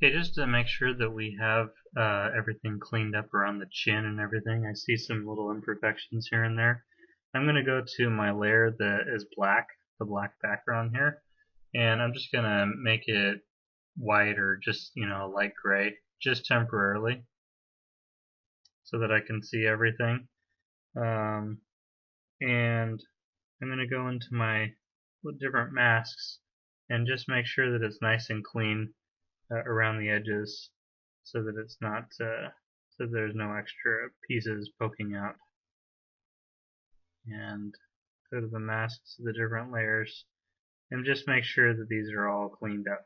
Okay, just to make sure that we have everything cleaned up around the chin and everything, I see some little imperfections here and there. I'm going to go to my layer that is black, the black background here, and I'm just going to make it white or just, light gray, just temporarily, so that I can see everything. And I'm going to go into my different masks and just make sure that it's nice and clean around the edges, so that it's not so there's no extra pieces poking out. And go to the masks, the different layers, and just make sure that these are all cleaned up.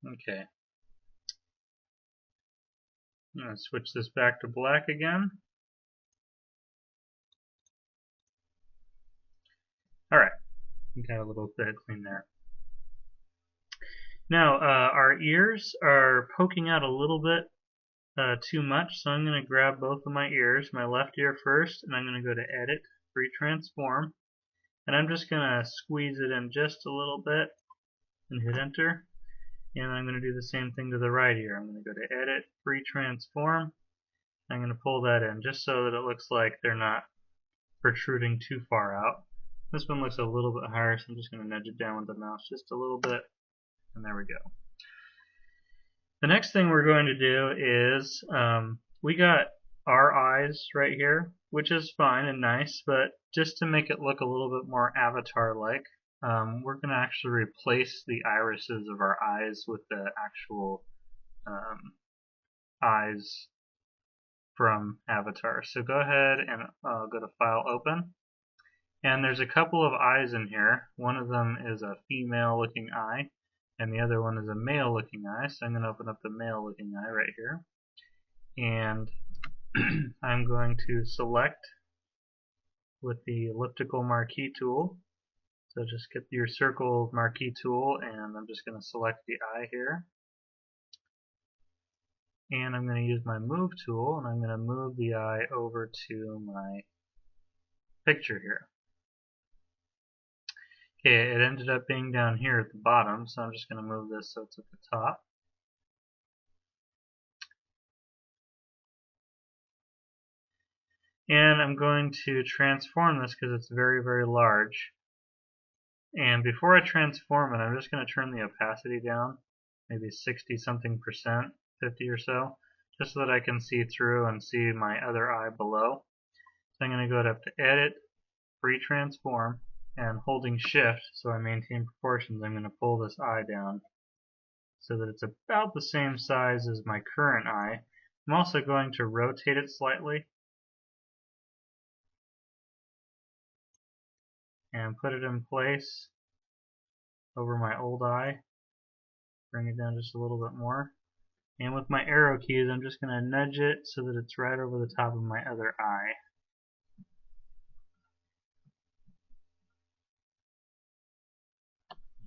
Okay, I'm going to switch this back to black again. Alright, we got a little bit clean there. Now, our ears are poking out a little bit too much, so I'm going to grab both of my ears, my left ear first, and I'm going to go to Edit, Free Transform, and I'm just going to squeeze it in just a little bit and hit Enter. And I'm going to do the same thing to the right ear. I'm going to go to Edit, Free Transform. I'm going to pull that in just so that it looks like they're not protruding too far out. This one looks a little bit higher, so I'm just going to nudge it down with the mouse just a little bit, and there we go. The next thing we're going to do is we got our eyes right here, which is fine and nice, but just to make it look a little bit more avatar-like, we're going to actually replace the irises of our eyes with the actual eyes from Avatar. So go ahead and go to File, Open. And there's a couple of eyes in here. One of them is a female looking eye, and the other one is a male looking eye. So I'm going to open up the male looking eye right here. And I'm going to select with the elliptical marquee tool. So just get your circle marquee tool, and I'm just going to select the eye here. And I'm going to use my move tool, and I'm going to move the eye over to my picture here. Okay, it ended up being down here at the bottom, so I'm just going to move this so it's at the top. And I'm going to transform this because it's very, very large. And before I transform it, I'm just going to turn the opacity down, maybe 60 something percent, 50 or so, just so that I can see through and see my other eye below. So I'm going to go up to Edit, Free Transform, and holding Shift so I maintain proportions, I'm going to pull this eye down so that it's about the same size as my current eye. I'm also going to rotate it slightly and put it in place over my old eye. Bring it down just a little bit more. And with my arrow keys, I'm just going to nudge it so that it's right over the top of my other eye.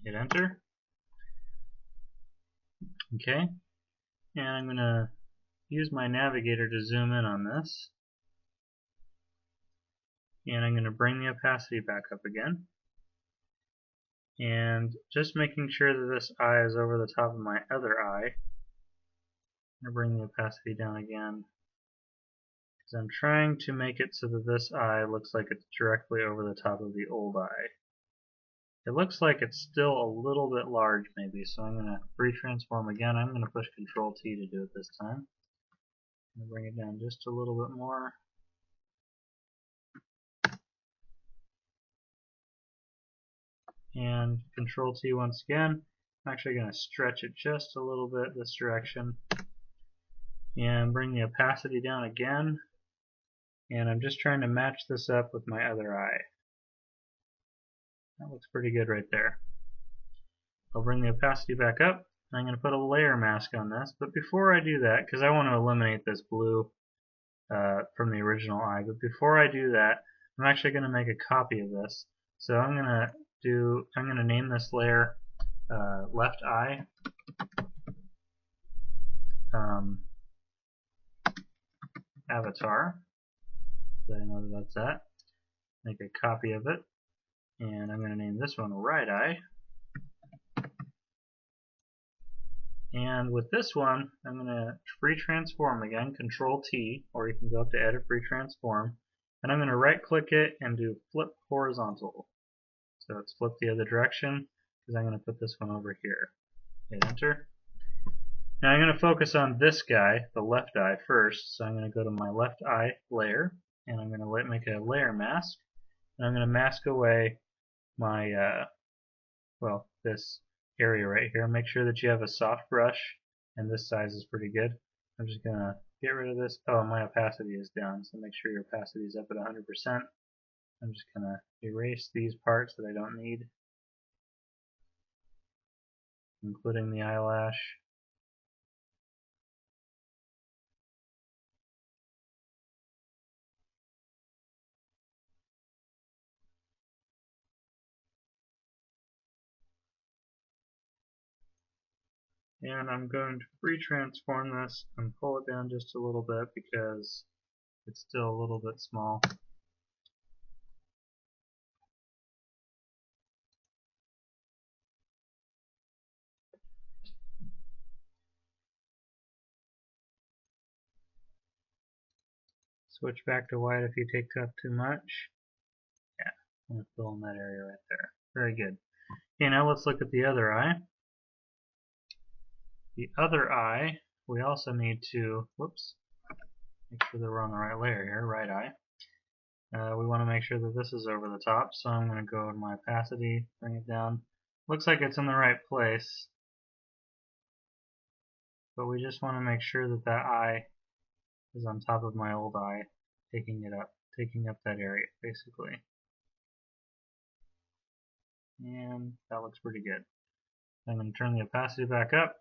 Hit Enter. Okay. And I'm going to use my navigator to zoom in on this. And I'm going to bring the opacity back up again. And just making sure that this eye is over the top of my other eye. I'm going to bring the opacity down again, because I'm trying to make it so that this eye looks like it's directly over the top of the old eye. It looks like it's still a little bit large maybe, so I'm going to re-transform again. I'm going to push Control T to do it this time. I'm going to bring it down just a little bit more. And Control T once again. I'm actually going to stretch it just a little bit this direction. And bring the opacity down again. And I'm just trying to match this up with my other eye. That looks pretty good right there. I'll bring the opacity back up. I'm going to put a layer mask on this. But before I do that, because I want to eliminate this blue from the original eye, but before I do that, I'm actually going to make a copy of this. So I'm going to name this layer left eye. avatar, so I know that that's that. Make a copy of it, and I'm going to name this one Right Eye. And with this one, I'm going to free transform again, Control T, or you can go up to Edit Free Transform, and I'm going to right click it and do Flip Horizontal. So it's flip the other direction, because I'm going to put this one over here. Hit Enter. Now I'm going to focus on this guy, the left eye, first. So I'm going to go to my left eye layer, and I'm going to make a layer mask, and I'm going to mask away my, well, this area right here. Make sure that you have a soft brush, and this size is pretty good. I'm just going to get rid of this. Oh, my opacity is down, so make sure your opacity is up at 100%. I'm just going to erase these parts that I don't need, including the eyelash. And I'm going to re-transform this and pull it down just a little bit because it's still a little bit small. Switch back to white if you take up too much. Yeah, I'm going to fill in that area right there. Very good. Okay, now let's look at the other eye. The other eye, we also need to, whoops, make sure that we're on the right layer here, right eye. We want to make sure that this is over the top, so I'm going to go in my opacity, bring it down. Looks like it's in the right place, but we just want to make sure that that eye is on top of my old eye, taking up that area, basically. And that looks pretty good. I'm going to turn the opacity back up,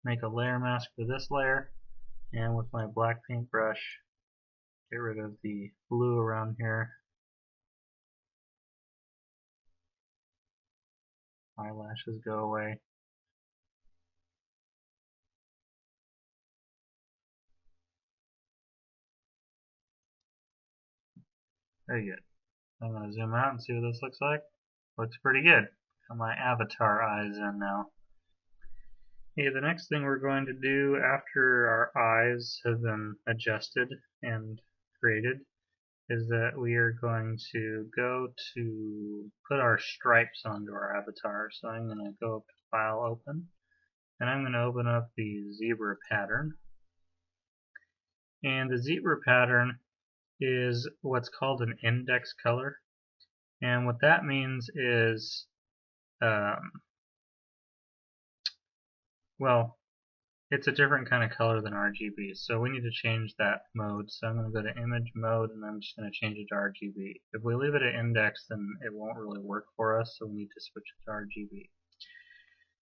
make a layer mask for this layer, and with my black paintbrush, get rid of the blue around here. Eyelashes go away. Very good. I'm going to zoom out and see what this looks like. Looks pretty good. Got my avatar eyes in now. Okay, the next thing we're going to do after our eyes have been adjusted and created is that we are going to go to put our stripes onto our avatar. So I'm going to go up to File, Open, and I'm going to open up the zebra pattern. And the zebra pattern is what's called an index color. And what that means is, well, it's a different kind of color than RGB, so we need to change that mode. So I'm going to go to Image Mode, and I'm just going to change it to RGB. If we leave it at Index, then it won't really work for us, so we need to switch it to RGB.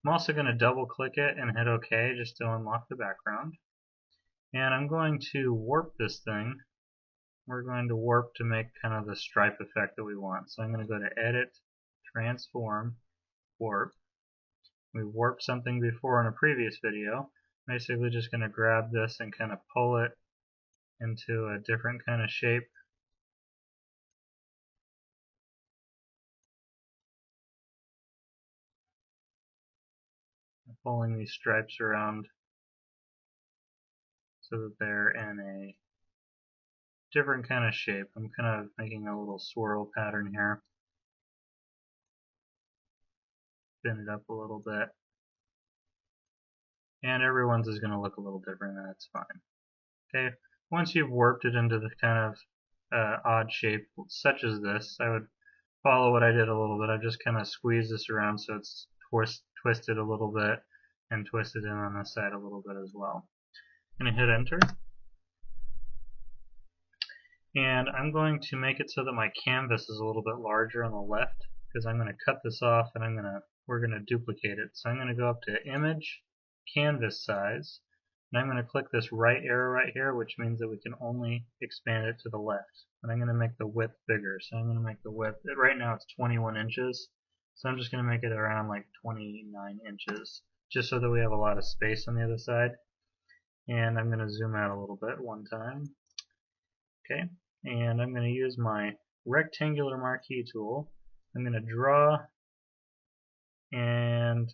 I'm also going to double click it and hit OK just to unlock the background. And I'm going to warp this thing. We're going to warp to make kind of the stripe effect that we want. So I'm going to go to Edit, Transform, Warp. We warped something before in a previous video. Basically just going to grab this and kind of pull it into a different kind of shape. Pulling these stripes around so that they're in a different kind of shape. I'm kind of making a little swirl pattern here. Spin it up a little bit. And everyone's is going to look a little different, and that's fine. Okay, once you've warped it into the kind of odd shape such as this, I would follow what I did a little bit. I just kind of squeeze this around so it's twisted a little bit and twisted in on this side a little bit as well. I'm going to hit Enter. And I'm going to make it so that my canvas is a little bit larger on the left because I'm going to cut this off and we're going to duplicate it. So I'm going to go up to Image, Canvas Size, and I'm going to click this right arrow right here, which means that we can only expand it to the left. And I'm going to make the width bigger. So I'm going to make the width, right now it's 21 inches. So I'm just going to make it around like 29 inches, just so that we have a lot of space on the other side. And I'm going to zoom out a little bit one time. Okay, and I'm going to use my rectangular marquee tool. I'm going to draw and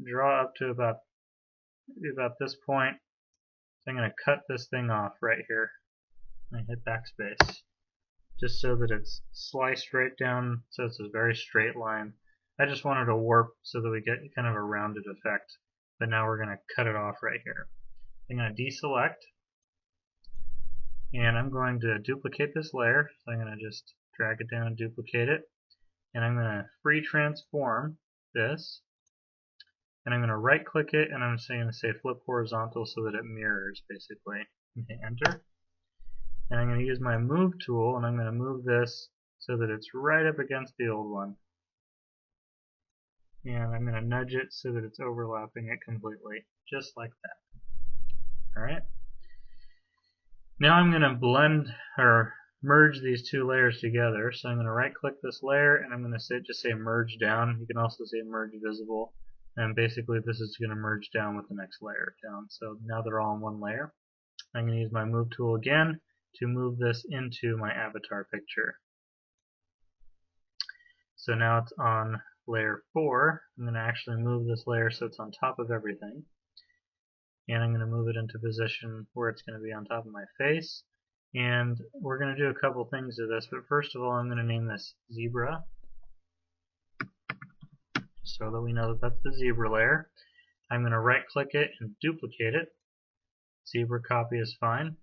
draw up to about this point. So I'm going to cut this thing off right here. I hit backspace, just so that it's sliced right down, so it's a very straight line. I just wanted to warp so that we get kind of a rounded effect, but now we're going to cut it off right here. I'm going to deselect, and I'm going to duplicate this layer. So I'm going to just drag it down and duplicate it, and I'm going to free transform this, and I'm going to right click it, and I'm just going to say flip horizontal so that it mirrors basically. Okay, enter. And I'm going to use my move tool, and I'm going to move this so that it's right up against the old one. And I'm going to nudge it so that it's overlapping it completely, just like that. Alright. Now I'm going to blend or merge these two layers together. So I'm going to right click this layer, and I'm going to just say merge down. You can also say merge visible. And basically this is going to merge down with the next layer down. So now they're all in one layer. I'm going to use my move tool again to move this into my avatar picture. So now it's on layer 4. I'm going to actually move this layer so it's on top of everything. And I'm going to move it into position where it's going to be on top of my face. And we're going to do a couple things to this, but first of all I'm going to name this zebra, so that we know that that's the zebra layer. I'm going to right click it and duplicate it. Zebra copy is fine.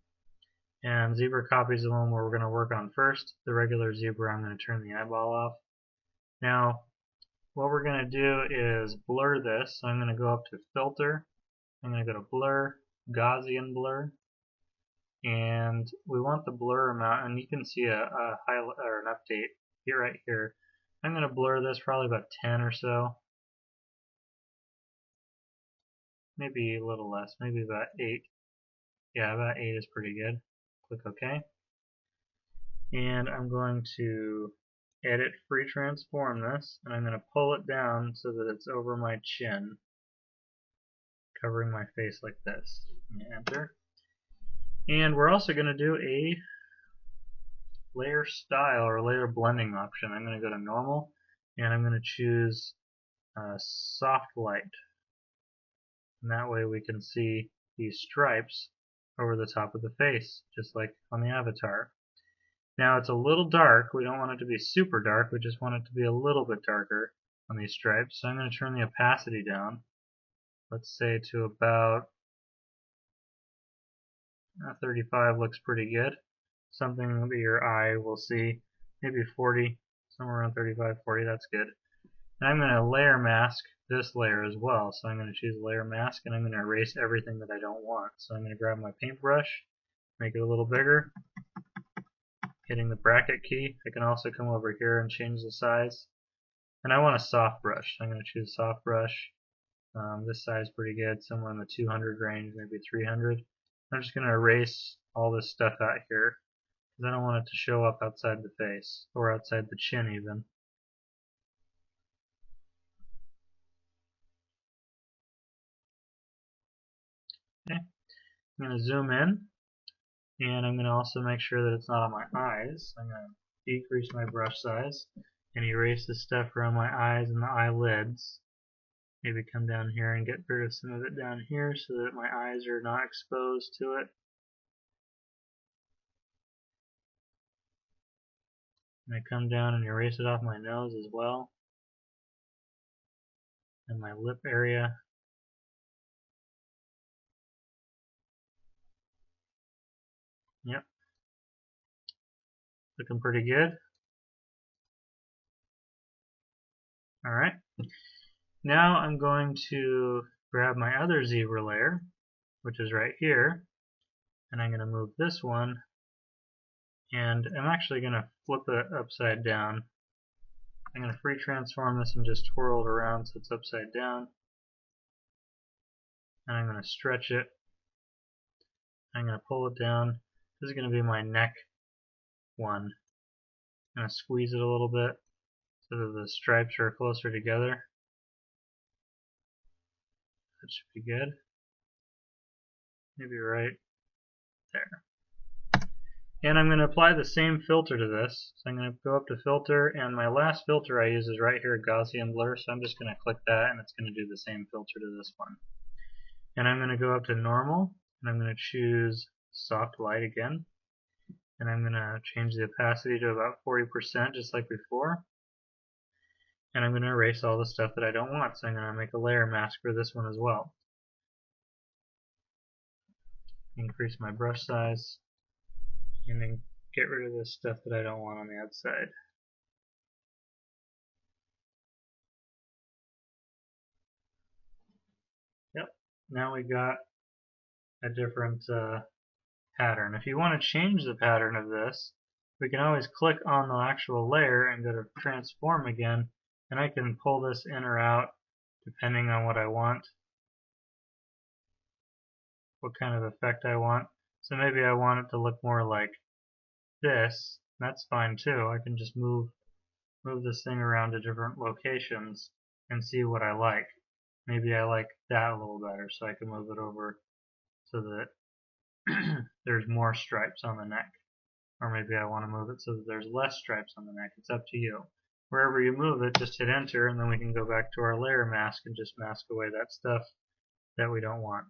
And zebra copy is the one where we're going to work on first. The regular zebra, I'm going to turn the eyeball off. Now what we're going to do is blur this. So I'm going to go up to filter. I'm going to go to blur, Gaussian blur, and we want the blur amount, and you can see a highlight or an update here right here. I'm going to blur this probably about 10 or so, maybe a little less, maybe about 8. Yeah, about 8 is pretty good. Click OK. And I'm going to edit free transform this, and I'm going to pull it down so that it's over my chin, covering my face like this. Enter. And we're also going to do a layer style or layer blending option. I'm going to go to normal, and I'm going to choose soft light. And that way we can see these stripes over the top of the face, just like on the avatar. Now it's a little dark. We don't want it to be super dark. We just want it to be a little bit darker on these stripes. So I'm going to turn the opacity down. Let's say to about 35 looks pretty good. Something that your eye will see. Maybe 40, somewhere around 35, 40, that's good. And I'm going to layer mask this layer as well. So I'm going to choose layer mask, and I'm going to erase everything that I don't want. So I'm going to grab my paintbrush, make it a little bigger, hitting the bracket key. I can also come over here and change the size. And I want a soft brush. So I'm going to choose soft brush. This size is pretty good, somewhere in the 200 range, maybe 300. I'm just going to erase all this stuff out here, because I don't want it to show up outside the face, or outside the chin even. Okay. I'm going to zoom in, and I'm going to also make sure that it's not on my eyes. I'm going to decrease my brush size and erase the stuff around my eyes and the eyelids. Maybe come down here and get rid of some of it down here so that my eyes are not exposed to it. And I come down and erase it off my nose as well, and my lip area. Yep, looking pretty good. Alright, now I'm going to grab my other zebra layer, which is right here, and I'm going to move this one, and I'm actually going to flip it upside down. I'm going to free transform this and just twirl it around so it's upside down, and I'm going to stretch it. I'm going to pull it down. This is going to be my neck one. I'm going to squeeze it a little bit so that the stripes are closer together. That should be good. maybe right there. And I'm going to apply the same filter to this. So I'm going to go up to filter, and my last filter I use is right here, Gaussian blur, so I'm just going to click that and it's going to do the same filter to this one. And I'm going to go up to normal, and I'm going to choose soft light again. And I'm going to change the opacity to about 40% just like before. And I'm going to erase all the stuff that I don't want, so I'm going to make a layer mask for this one as well. Increase my brush size, and then get rid of the stuff that I don't want on the outside. Yep, now we got a different pattern. If you want to change the pattern of this, we can always click on the actual layer and go to transform again, and I can pull this in or out depending on what I want, what kind of effect I want. So maybe I want it to look more like this. That's fine too. I can just move this thing around to different locations and see what I like. Maybe I like that a little better, so I can move it over so that there's more stripes on the neck. Or maybe I want to move it so that there's less stripes on the neck. It's up to you. Wherever you move it, just hit enter, and then we can go back to our layer mask and just mask away that stuff that we don't want.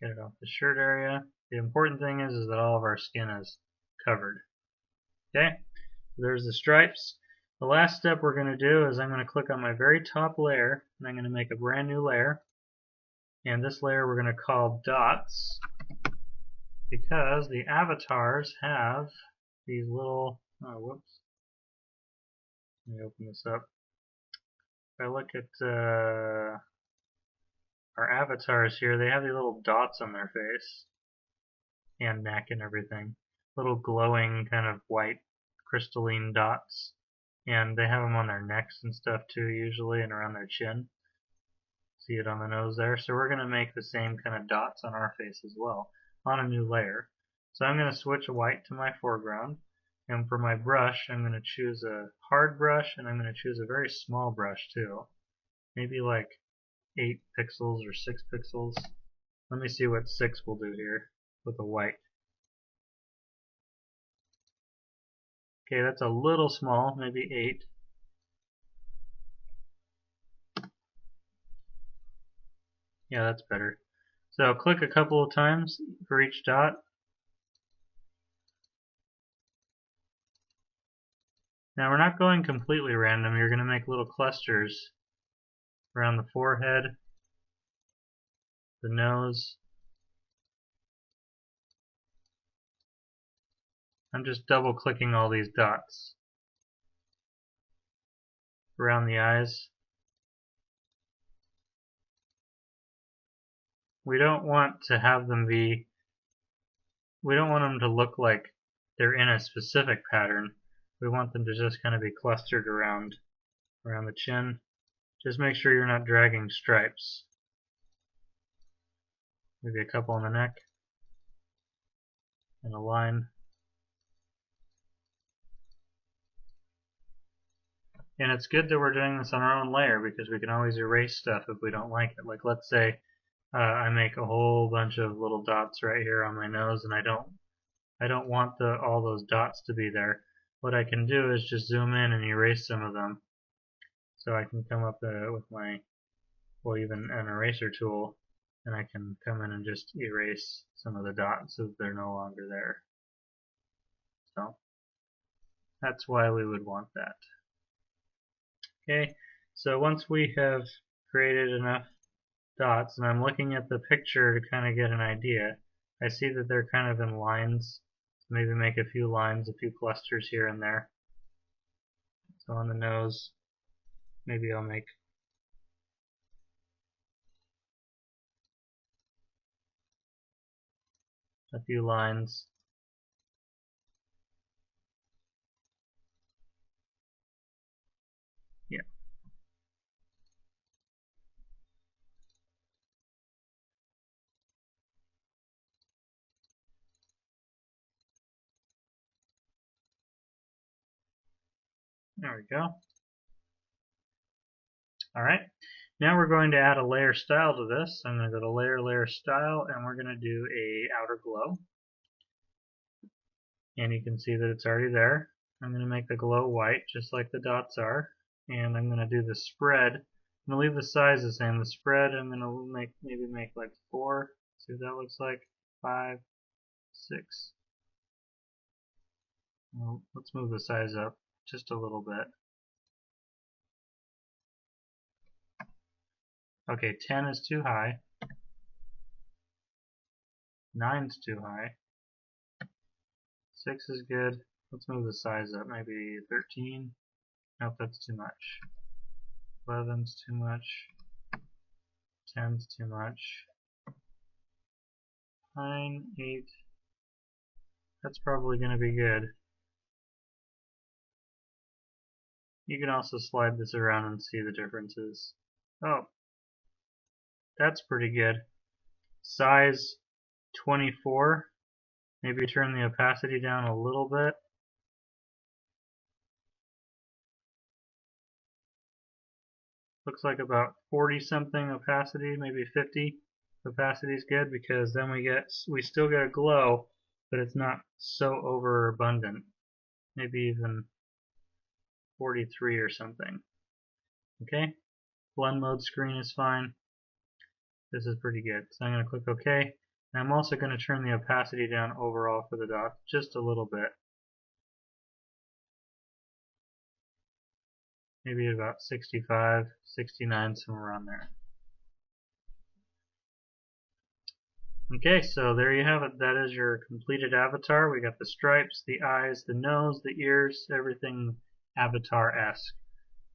Get it off the shirt area. The important thing is that all of our skin is covered. Okay, so there's the stripes. The last step we're going to do is I'm going to click on my very top layer, and I'm going to make a brand new layer. And this layer we're going to call dots, because the avatars have these little, oh whoops, let me open this up. If I look at our avatars here, they have these little dots on their face and neck and everything. Little glowing kind of white crystalline dots. And they have them on their necks and stuff too usually, and around their chin. See it on the nose there? So we're going to make the same kind of dots on our face as well on a new layer. So I'm going to switch white to my foreground. And for my brush, I'm going to choose a hard brush, and I'm going to choose a very small brush too. Maybe like 8 pixels or 6 pixels. Let me see what 6 will do here with a white. Okay, that's a little small, maybe 8. Yeah, that's better. So click a couple of times for each dot. Now we're not going completely random. You're going to make little clusters around the forehead, the nose. I'm just double clicking all these dots around the eyes. We don't want to have them be, we don't want them to look like they're in a specific pattern. We want them to just kind of be clustered around the chin. Just make sure you're not dragging stripes. Maybe a couple on the neck and a line. And it's good that we're doing this on our own layer, because we can always erase stuff if we don't like it. Like let's say I make a whole bunch of little dots right here on my nose, and I don't want all those dots to be there. What I can do is just zoom in and erase some of them. So I can come up with my, well, even an eraser tool, and I can come in and just erase some of the dots so that they're no longer there. So that's why we would want that. Okay, so once we have created enough dots, and I'm looking at the picture to kind of get an idea, I see that they're kind of in lines. So maybe make a few lines, a few clusters here and there. So on the nose, maybe I'll make a few lines. Yeah. There we go. Alright. Now we're going to add a layer style to this. I'm going to go to layer, layer style, and we're going to do a outer glow. And you can see that it's already there. I'm going to make the glow white just like the dots are. And I'm going to do the spread. I'm going to leave the size the same. The spread I'm going to maybe make like 4. See what that looks like. 5, 6. Well, let's move the size up just a little bit. Okay, 10 is too high. 9 is too high. 6 is good. Let's move the size up. Maybe 13. Nope, that's too much. 11's too much. 10's too much. 9, 8. That's probably going to be good. You can also slide this around and see the differences. Oh, that's pretty good. Size 24. Maybe turn the opacity down a little bit. Looks like about 40 something opacity, maybe 50. Opacity is good because then we still get a glow, but it's not so overabundant. Maybe even 43 or something. Okay, blend mode screen is fine. This is pretty good. So I'm going to click OK. And I'm also going to turn the opacity down overall for the dot just a little bit. Maybe about 65, 69, somewhere around there. Okay, so there you have it. That is your completed avatar. We got the stripes, the eyes, the nose, the ears, everything avatar-esque.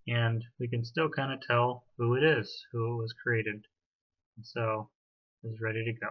And we can still kind of tell who it is, who it was created. And so it's ready to go.